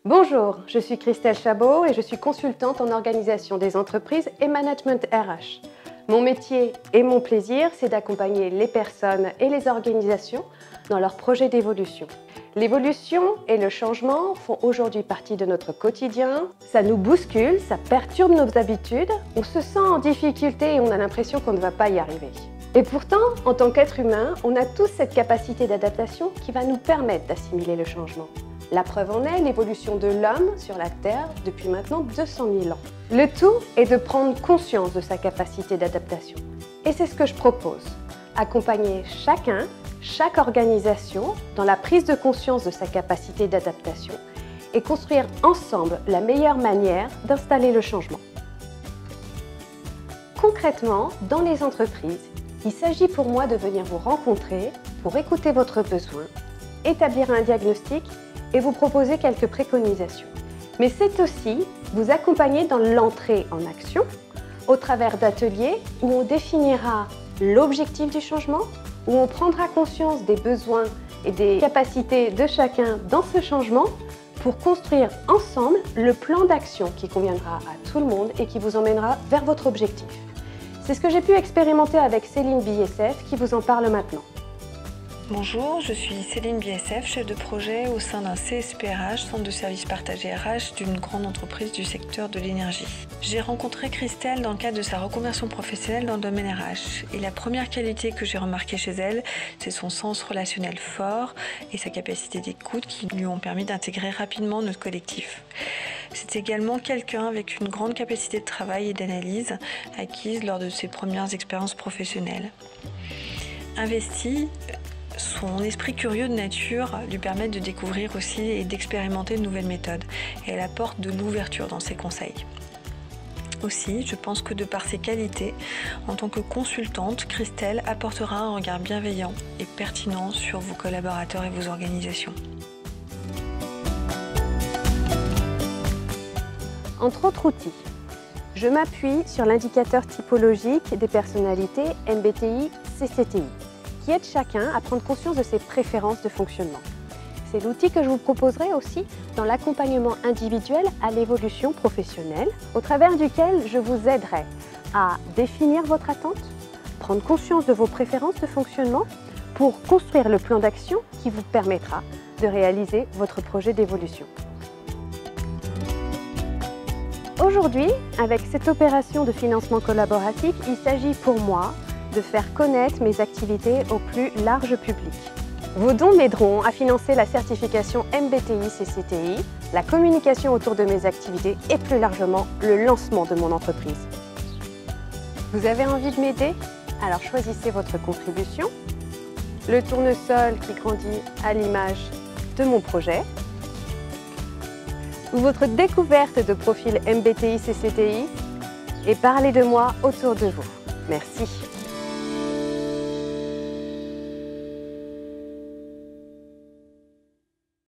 Bonjour, je suis Christelle Chabot et je suis consultante en organisation des entreprises et management RH. Mon métier et mon plaisir, c'est d'accompagner les personnes et les organisations dans leurs projets d'évolution. L'évolution et le changement font aujourd'hui partie de notre quotidien. Ça nous bouscule, ça perturbe nos habitudes, on se sent en difficulté et on a l'impression qu'on ne va pas y arriver. Et pourtant, en tant qu'être humain, on a tous cette capacité d'adaptation qui va nous permettre d'assimiler le changement. La preuve en est l'évolution de l'homme sur la Terre depuis maintenant 200 000 ans. Le tout est de prendre conscience de sa capacité d'adaptation. Et c'est ce que je propose. Accompagner chacun, chaque organisation dans la prise de conscience de sa capacité d'adaptation et construire ensemble la meilleure manière d'installer le changement. Concrètement, dans les entreprises, il s'agit pour moi de venir vous rencontrer pour écouter votre besoin, établir un diagnostic et vous proposer quelques préconisations. Mais c'est aussi vous accompagner dans l'entrée en action au travers d'ateliers où on définira l'objectif du changement, où on prendra conscience des besoins et des capacités de chacun dans ce changement pour construire ensemble le plan d'action qui conviendra à tout le monde et qui vous emmènera vers votre objectif. C'est ce que j'ai pu expérimenter avec Céline BSF qui vous en parle maintenant. Bonjour, je suis Céline BSF, chef de projet au sein d'un CSPRH, Centre de services partagés RH d'une grande entreprise du secteur de l'énergie. J'ai rencontré Christelle dans le cadre de sa reconversion professionnelle dans le domaine RH. Et la première qualité que j'ai remarquée chez elle, c'est son sens relationnel fort et sa capacité d'écoute qui lui ont permis d'intégrer rapidement notre collectif. C'est également quelqu'un avec une grande capacité de travail et d'analyse acquise lors de ses premières expériences professionnelles. Investie, son esprit curieux de nature lui permet de découvrir aussi et d'expérimenter de nouvelles méthodes et elle apporte de l'ouverture dans ses conseils. Aussi, je pense que de par ses qualités, en tant que consultante, Christelle apportera un regard bienveillant et pertinent sur vos collaborateurs et vos organisations. Entre autres outils, je m'appuie sur l'indicateur typologique des personnalités MBTI-CCTI. Qui aide chacun à prendre conscience de ses préférences de fonctionnement. C'est l'outil que je vous proposerai aussi dans l'accompagnement individuel à l'évolution professionnelle, au travers duquel je vous aiderai à définir votre attente, prendre conscience de vos préférences de fonctionnement pour construire le plan d'action qui vous permettra de réaliser votre projet d'évolution. Aujourd'hui, avec cette opération de financement collaboratif, il s'agit pour moi de faire connaître mes activités au plus large public. Vos dons m'aideront à financer la certification MBTI-CCTI, la communication autour de mes activités et plus largement le lancement de mon entreprise. Vous avez envie de m'aider? Alors choisissez votre contribution, le tournesol qui grandit à l'image de mon projet, ou votre découverte de profil MBTI-CCTI et parlez de moi autour de vous. Merci.